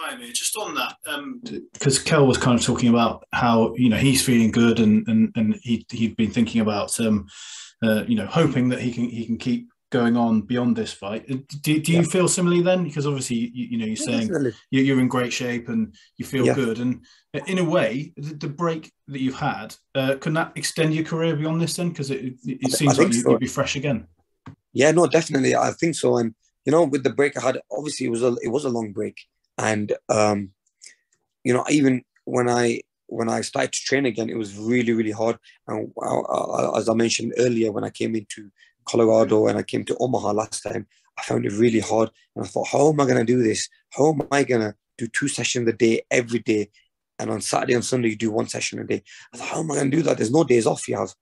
Hi, Amir. Just on that, because Kell was kind of talking about how he's feeling good, and he'd been thinking about hoping that he can keep going on beyond this fight. Do you Yeah, feel similarly then? Because obviously you're yeah, saying definitely. you're in great shape and you feel Yeah, good, and in a way, the break that you've had can that extend your career beyond this then? Because it I seems like think you'd so. be fresh again. Yeah, no, definitely. I think so. And with the break I had, obviously it was a long break, and even when I started to train again, it was really really hard. And as I mentioned earlier, when I came into Colorado and I came to Omaha last time, I found it really hard, and I thought, how am I gonna do this? How am I gonna do 2 sessions a day every day? And on Saturday and Sunday, you do 1 session a day. I thought, how am I going to do that? There's no days off you have.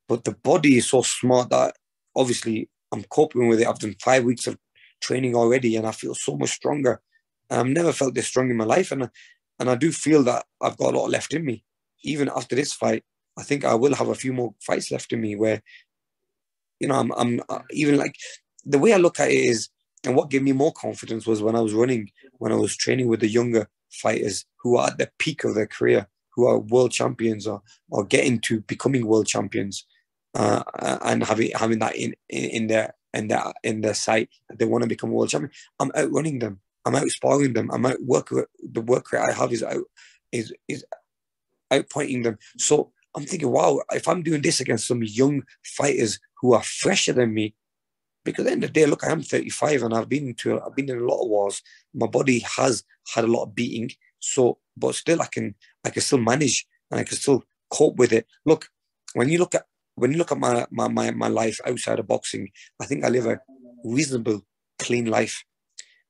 But the body is so smart that obviously I'm coping with it. I've done 5 weeks of training already, and I feel so much stronger. And I've never felt this strong in my life, and I do feel that I've got a lot left in me. Even after this fight, I think I will have a few more fights left in me where I'm even like the way I look at it is, and what gave me more confidence was when I was training with the younger fighters who are at the peak of their career, who are world champions or getting to becoming world champions, and having that in their sight that they want to become world champion. I'm outrunning them. I'm outsparring them. I'm out work the work rate I have is outpointing them. So I'm thinking, wow, if I'm doing this against some young fighters who are fresher than me, because at the end of the day, look, I am 35 and I've been in a lot of wars. My body has had a lot of beating. So, but still I can still manage and I can still cope with it. Look, when you look at my life outside of boxing, I think I live a reasonable, clean life.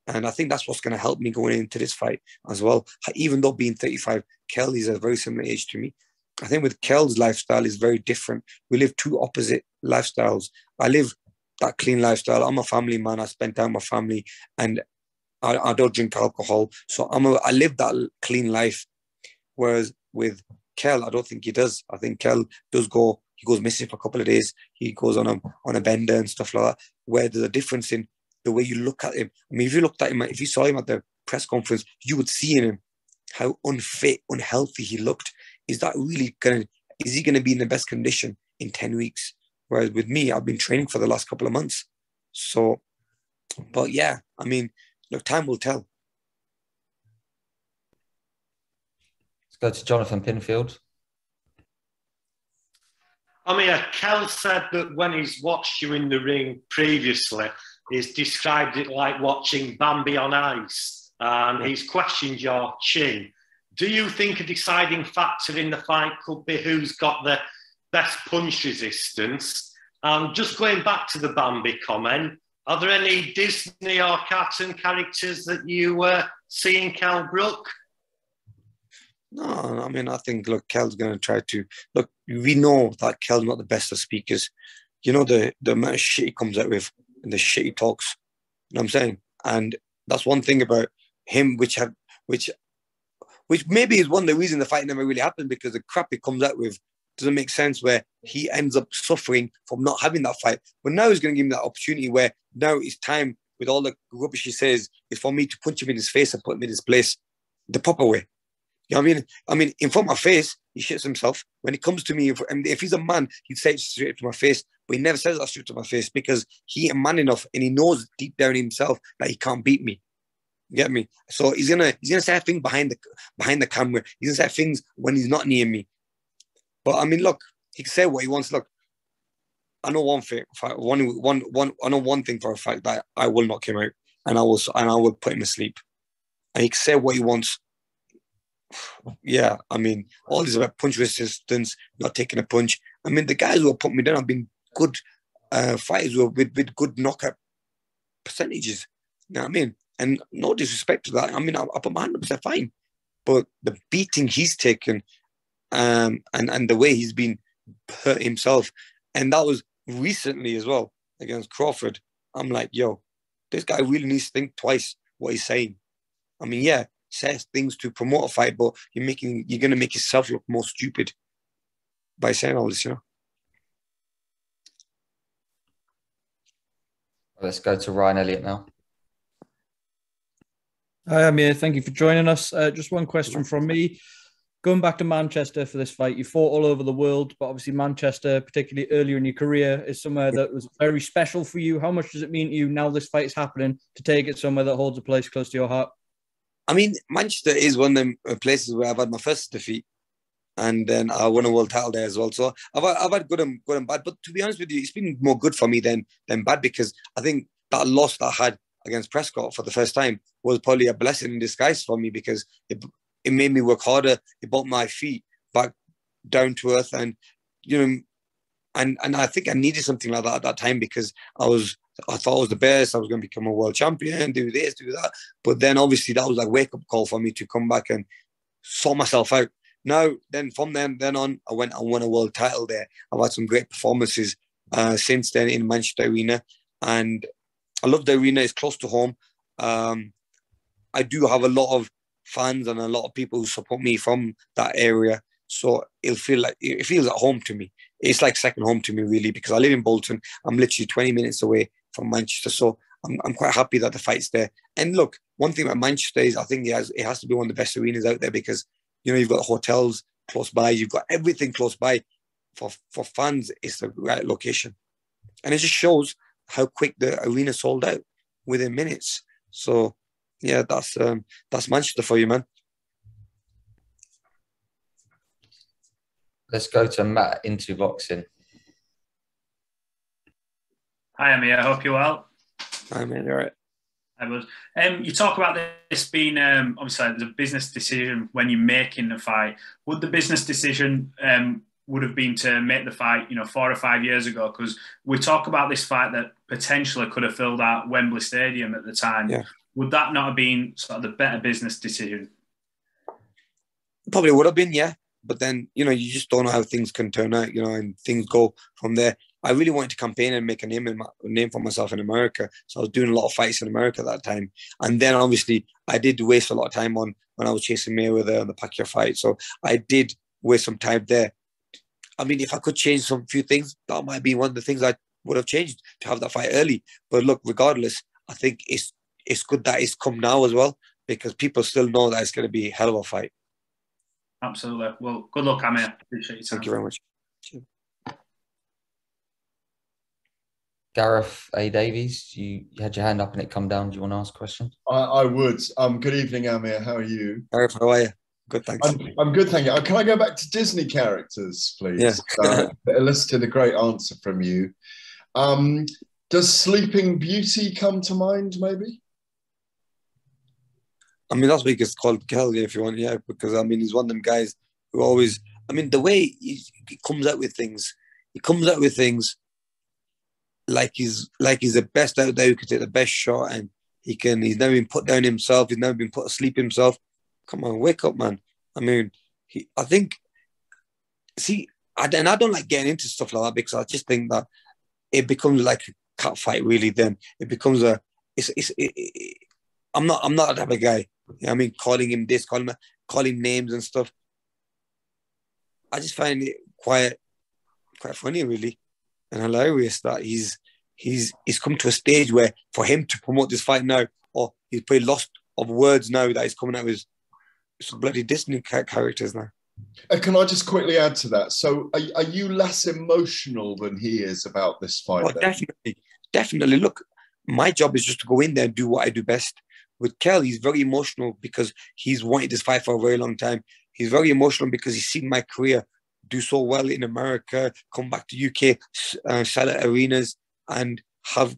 And I think that's what's going to help me going into this fight as well. Even though being 35, Kell is a very similar age to me. I think with Kell's lifestyle is very different. We live two opposite lifestyles. I live that clean lifestyle. I'm a family man. I spend time with my family, and I don't drink alcohol. So I live that clean life. Whereas with Kell, I don't think he does. I think Kell does go. He goes missing for a couple of days. He goes on a bender and stuff like that. Where there's a difference in the way you look at him. I mean, if you looked at him, if you saw him at the press conference, you would see in him how unfit, unhealthy he looked. Is that really gonna? Is he gonna be in the best condition in 10 weeks? Whereas with me, I've been training for the last couple of months. So, but yeah, I mean, look, time will tell. Let's go to Jonathan Pinfield. Amir, Kell said that when he's watched you in the ring previously, he's described it like watching Bambi on ice, and he's questioned your chin. Do you think a deciding factor in the fight could be who's got the best punch resistance? And just going back to the Bambi comment, are there any Disney or cartoon characters that you see in Kell Brook? No, I mean, I think, look, Kell's going to try to look. We know that Kell's not the best of speakers. You know the amount of shit he comes out with and the shit he talks. You know what I'm saying? And that's one thing about him, which maybe is one of the reasons the fight never really happened, because the crap he comes out with doesn't make sense, where he ends up suffering from not having that fight. But now he's going to give him that opportunity where now it's time, with all the rubbish he says, is for me to punch him in his face and put him in his place the proper way. You know what I mean? I mean, in front of my face, he shits himself. When it comes to me, if he's a man, he'd say it straight to my face, but he never says that straight to my face because he ain't man enough and he knows deep down himself that he can't beat me. You get me? So he's gonna say things behind the camera. He's gonna say things when he's not near me. But I mean, look, he can say what he wants. Look, I know one thing. I know one thing for a fact, that I will knock him out, and I will put him asleep. And he can say what he wants. Yeah, I mean, all this about punch resistance, not taking a punch. I mean, the guys who have put me down have been good fighters with good knockout percentages. You know what I mean? And no disrespect to that. I mean, I put my 100% fine. But the beating he's taken, and the way he's been hurt himself, and that was recently as well against Crawford. I'm like, yo, this guy really needs to think twice what he's saying. I mean, yeah, says things to promote a fight, but you're gonna make yourself look more stupid by saying all this, Let's go to Ryan Elliott now. Hi, Amir. Thank you for joining us. Just one question from me. Going back to Manchester for this fight, you fought all over the world, but obviously Manchester, particularly earlier in your career, is somewhere that was very special for you. How much does it mean to you now this fight is happening to take it somewhere that holds a place close to your heart? I mean, Manchester is one of them places where I've had my first defeat, and then I won a world title there as well. So I've had good and bad, but to be honest with you, it's been more good for me than bad, because I think that loss that I had against Prescott for the first time was probably a blessing in disguise for me, because it made me work harder. It brought my feet back down to earth, and and I think I needed something like that at that time, because I thought I was the best. I was going to become a world champion, do this, do that. But then obviously that was like a wake-up call for me to come back and sort myself out. Now, then from then on, I went and won a world title there. I've had some great performances since then in Manchester Arena, and I love the arena. It's close to home. I do have a lot of fans and a lot of people who support me from that area. So it feels at home to me. It's like second home to me, really, because I live in Bolton. I'm literally 20 minutes away from Manchester. So I'm quite happy that the fight's there. And look, one thing about Manchester is I think it has to be one of the best arenas out there, because, you've got hotels close by. You've got everything close by. For fans, it's the right location. And it just shows how quick the arena sold out within minutes. So, yeah, that's Manchester for you, man. Let's go to Matt into boxing. Hi, Amir. I hope you're well. Hi, man. All right. I was. You talk about this being obviously there's a business decision when you're making the fight. Would the business decision would have been to make the fight, 4 or 5 years ago? Because we talk about this fight that potentially could have filled out Wembley Stadium at the time. Yeah. Would that not have been sort of the better business decision? Probably would have been, yeah. But then, you just don't know how things can turn out, and things go from there. I really wanted to campaign and make a name for myself in America. So I was doing a lot of fights in America at that time. And then obviously I did waste a lot of time when I was chasing Mayweather and the Pacquiao fight. So I did waste some time there. I mean, if I could change some few things, that might be one of the things I would have changed to have that fight early. But look, regardless, I think it's good that it's come now as well, because people still know that it's going to be a hell of a fight. Absolutely. Well, good luck, Amir. Appreciate your time. Thank you very much. Gareth A. Davies, you had your hand up and it come down. Do you want to ask a question? I would. Good evening, Amir. How are you? Gareth, how are you? Good, thanks. I'm good, thank you. Can I go back to Disney characters, please? Yeah. Elicited a great answer from you. Does Sleeping Beauty come to mind, maybe? I mean, that's why it's called Kell, if you want, yeah, because, I mean, he's one of them guys who always, I mean, the way he comes out with things, like he's the best out there who can take the best shot, and he's never been put down himself, he's never been put asleep himself. Come on, wake up, man. I mean, I don't like getting into stuff like that, because I just think that it becomes like a cat fight, really. Then it becomes I'm not that type of guy. I mean, calling him this, calling him names and stuff. I just find it quite funny, really, and hilarious that he's come to a stage where for him to promote this fight now, or he's probably lost of words now that he's coming out with some bloody Disney characters now. Can I just quickly add to that? So are you less emotional than he is about this fight? Oh, definitely. Look, my job is just to go in there and do what I do best. With Kell, he's very emotional because he's wanted this fight for a very long time. He's very emotional because he's seen my career do so well in America, come back to UK, sell at arenas, and have,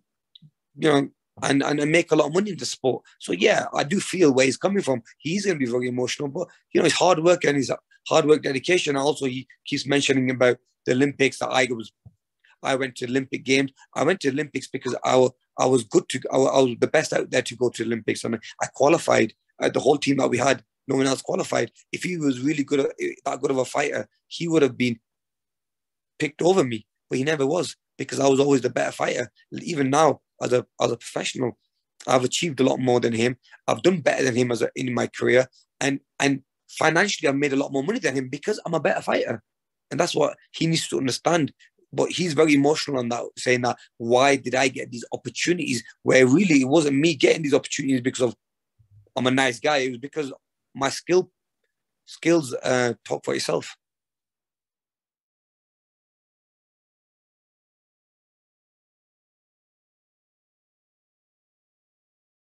and make a lot of money in the sport. So yeah, I do feel where he's coming from. He's going to be very emotional, but his hard work and his hard work dedication. Also, he keeps mentioning about the Olympics that I went to Olympic Games. I went to Olympics because I was the best out there to go to Olympics, and I qualified. The whole team that we had, no one else qualified. If he was really that good of a fighter, he would have been picked over me, but he never was, because I was always the better fighter. Even now, as a professional, I've achieved a lot more than him. I've done better than him in my career, and financially, I've made a lot more money than him because I'm a better fighter, and that's what he needs to understand. But he's very emotional on that, saying that, why did I get these opportunities where really it wasn't me getting these opportunities because of I'm a nice guy. It was because my skills talk for itself.